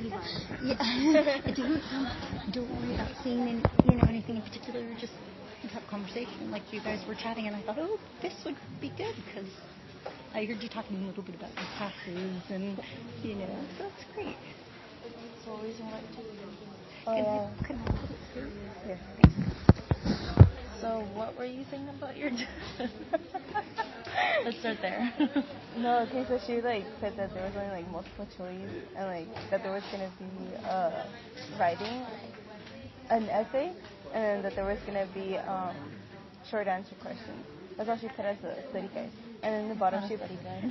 Yeah. Don't worry about seeing anything in particular. Just have a conversation. Like you guys were chatting, and I thought, oh, this would be good because I heard you talking a little bit about your classes, and so that's great. It's always right to. Can I put it through? Yeah. So what were you saying about your Let's start there. No, okay, so she said that there was only multiple choice and that there was gonna be writing an essay and then that there was gonna be short answer questions. That's all she put as a study guide. And then the bottom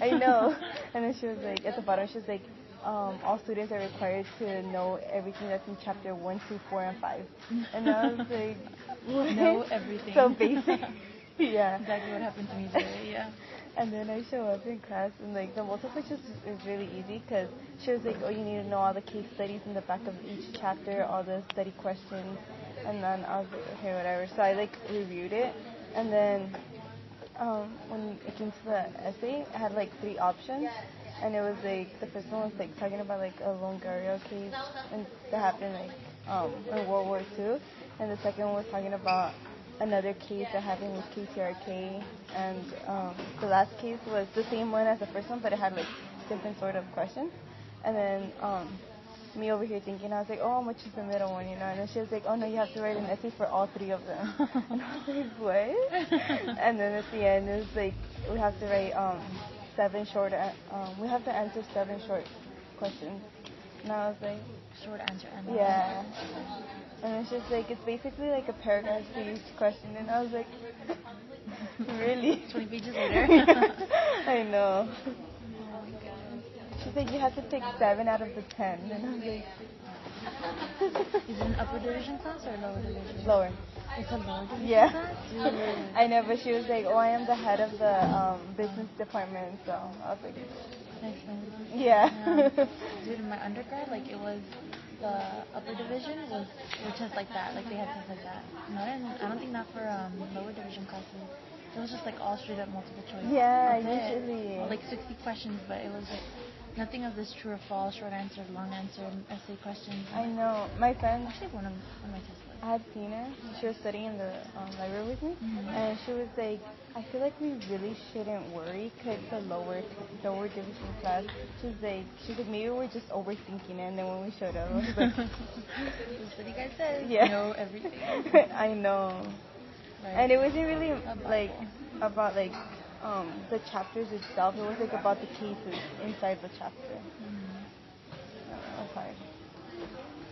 I know. And then she was at the bottom she was all students are required to know everything that's in chapter 1, 2, 4, and 5. And I was like, what? Know everything. So basic. Yeah. Exactly what happened to me today, yeah. And then I show up in class and the multiple choice is really easy because she was like, oh, you need to know all the case studies in the back of each chapter, all the study questions. And then I was like, okay, whatever. So I reviewed it. And then when it came to the essay, I had 3 options. And it was the first one was talking about a Longario case and that happened in World War II, and the second one was talking about another case that happened with KCRK, and the last case was the same one as the first one, but it had different sort of questions. And then me over here thinking, I was like, oh, I'm gonna choose the middle one, And then she was like, oh no, you have to write an essay for all 3 of them. And I was like, what? And then at the end it was we have to write 7 short. We have to answer 7 short questions. And I was like, short answer. Yeah. And it's just it's basically a paragraph to each question. And I was like, really? 20 pages later. I know. She's like, you have to take 7 out of the 10. And I was like, is it an upper division class or lower division? Lower. It's a lower division class? Yeah. I know, but she was like, oh, I am the head of the business department. So I was like, nice. Yeah. Dude, in my undergrad, it was the upper division were tests like that. They had tests like that. I don't think not for lower division classes. It was just all straight up multiple choice. Yeah, That's usually. 60 questions, but it was nothing of this true or false, short answer, long answer, essay questions. I know. My friend. Actually, one of my tests was. I had seen her. She was studying in the library with me, and she was like, I feel like we really shouldn't worry because it's a lower division class. She's like, maybe we're just overthinking it. And then when we showed up, I was like, that's what you guys said. Yeah. Know everything. I know. Right. And it wasn't really about the chapters itself. It was about the cases inside the chapter. That was hard.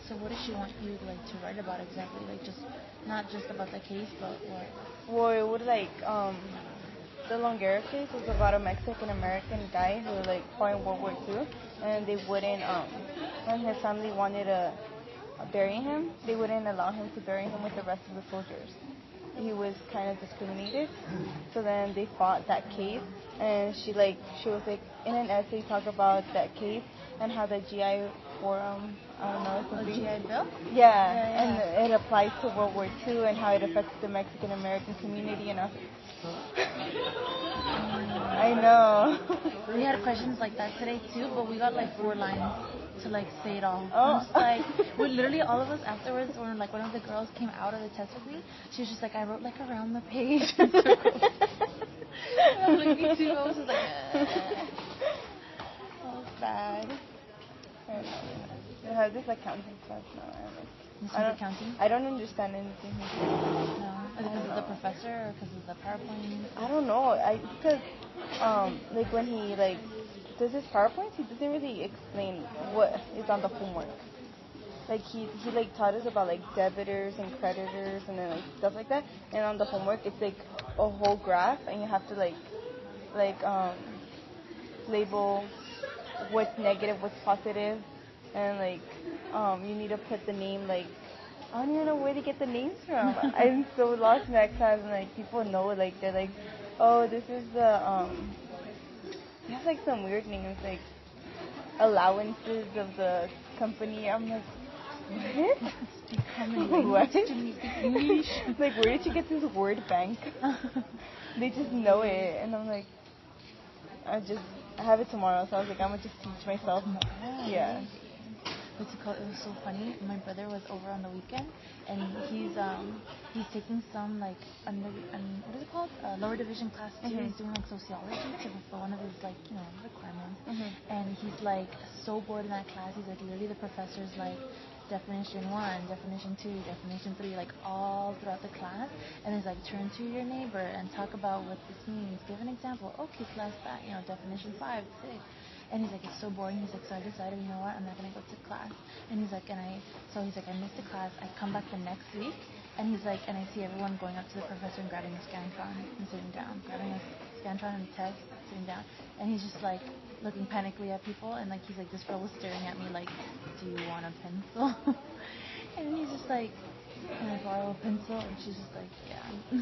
So what does she want you to write about exactly? Just not just about the case, but what? Well, it would the Longueira case was about a Mexican American guy who fought in World War II, and they wouldn't when his family wanted to bury him, they wouldn't allow him to bury him with the rest of the soldiers. He was kind of discriminated. So then they fought that case, and she was in an essay talk about that case and how the GI Forum, I don't know, something. GI Bill? Yeah, and it applies to World War II and how it affects the Mexican American community and I know. We had questions like that today too, but we got 4 lines to say it all. Oh. I'm just we literally all of us afterwards, when one of the girls came out of the test with me, she was just I wrote around the page. I was me too. I was just that was bad. I have this accounting class now. Accounting? I don't understand anything. No. Is it because of the professor or because of the PowerPoint? I don't know. Because when he does his PowerPoint, he doesn't really explain what is on the homework. He taught us about debitors and creditors and then stuff like that. And on the homework, it's a whole graph, and you have to label what's negative, what's positive, and you need to put the name I don't even know where to get the names from. I'm so lost in that class, and people know they're oh, this is the it has some weird names allowances of the company. I'm what? What? English. Where did you get this word bank? They just know it, and I'm I have it tomorrow, so I was I'm gonna just teach myself. Yeah. what's it called? It was so funny. My brother was over on the weekend, and he's taking some like what is it called? Lower division class too. Mm-hmm. He's doing like sociology for one of his like requirements. Mm-hmm. And he's like so bored in that class. He's like literally the professor's like definition 1, definition 2, definition 3, like all throughout the class. And he's like, turn to your neighbor and talk about what this means. Give an example. Okay, class, that, definition 5, 6. And he's like, it's so boring. He's like, so I decided, you know what, I'm not going to go to class. And he's like, I missed the class. I come back the next week. And he's like, and I see everyone going up to the professor and grabbing a Scantron and sitting down. Grabbing a Scantron and a text, sitting down. And he's just like, looking panically at people, and like he's like, this girl was staring at me like, do you want a pencil? And he's just like, can I borrow a pencil? And she's just like, yeah.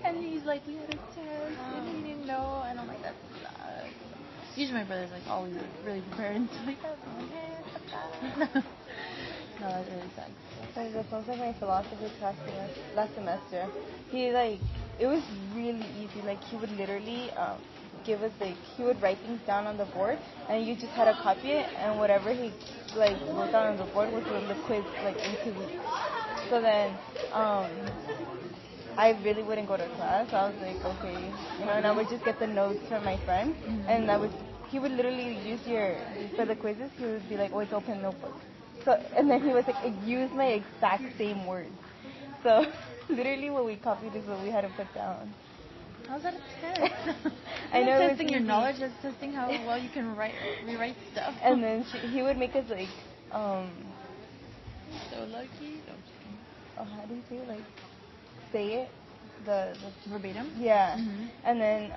And he's like, we had a test and he didn't know, and I'm like, that sucks. Usually my brother's like always like, really prepared until he has my hair. No, that really sucks. Like the first of my philosophy class last semester, he like, it was really easy. Like he would literally give us like, he would write things down on the board, and you just had to copy it, and whatever he like wrote down on the board was the quiz like in 2 weeks. So then I really wouldn't go to class. I was like, okay, and I would just get the notes from my friend, and he would literally use for the quizzes, he would be like, oh, it's open notebook. So, and then he was like, use my exact same words. So literally what we copied is what we had to put down. How's that a test? I know, it's testing your knowledge. That's testing how well you can rewrite stuff. And then he would make us like, so lucky. how do you say it? Like, say it, the verbatim. Yeah. Mm-hmm. And then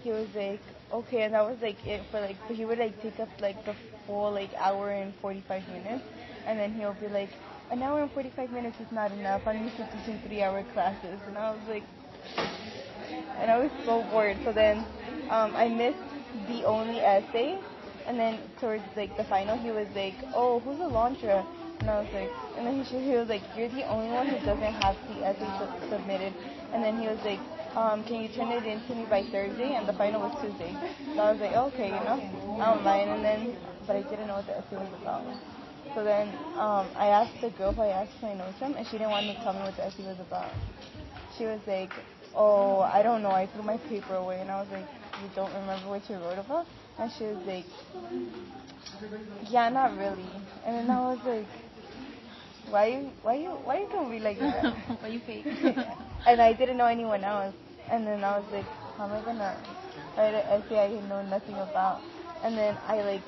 he was like, okay, and that was like it for like. So he would like take up like the full like hour and 45 minutes, and then he'll be like, an hour and 45 minutes is not enough. I'm used to teaching 3-hour classes, and I was like. And I was so bored. So then I missed the only essay. And then towards like the final, he was like, oh, who's Alondra? And I was like, and then he was like, you're the only one who doesn't have the essay submitted. And then he was like, can you turn it in to me by Thursday? And the final was Tuesday. So I was like, okay, I don't mind. And then, but I didn't know what the essay was about. So then I asked the girl who I asked my notes from, and she didn't want to tell me what the essay was about. She was like, oh, I don't know, I threw my paper away. And I was like, you don't remember what you wrote about? And she was like, yeah, not really. And then I was like, why you gonna be like that? Why you fake? And I didn't know anyone else. And then I was like, how am I gonna write an essay I know nothing about? And then I like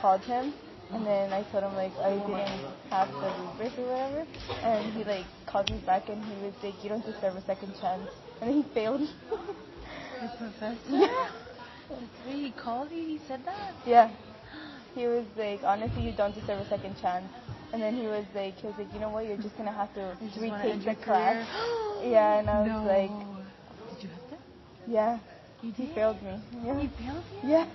called him. And then I told him, like, I didn't have the rubric or whatever. And he, like, called me back and he was like, you don't deserve a second chance. And then he failed. The professor? Yeah. Wait, he called you? He said that? Yeah. He was like, honestly, you don't deserve a second chance. And then he was like, you know what, you're just going to have to retake the class. Yeah, and I was like... Did you have that? Yeah. You did? He failed me. Yeah. He failed you? Yeah.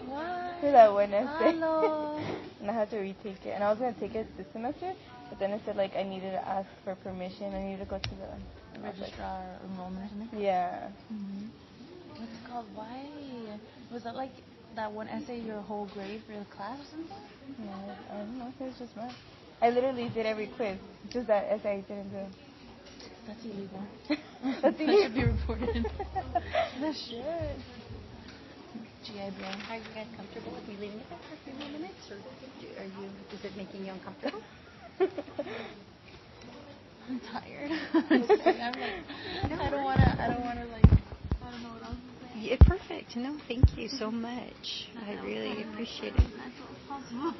What? For that one essay. Hello. And I had to retake it. And I was going to take it this semester, but then it said, like, I needed to ask for permission. I needed to go to the registrar or enrollment or something? Yeah. Mm-hmm. What's it called? Why? Was that like that one essay your whole grade for the class or something? Yeah, I don't know. It was just mine. I literally did every quiz. Just that essay I didn't do. That's illegal. That's illegal. That should be reported. That should. GI Bill. Are you guys comfortable with me leaving it there for a few more minutes, or is it making you uncomfortable? I'm tired. I'm like, I don't wanna like, I don't know what else to say. Yeah, perfect. No, thank you so much. I really appreciate it. That's possible.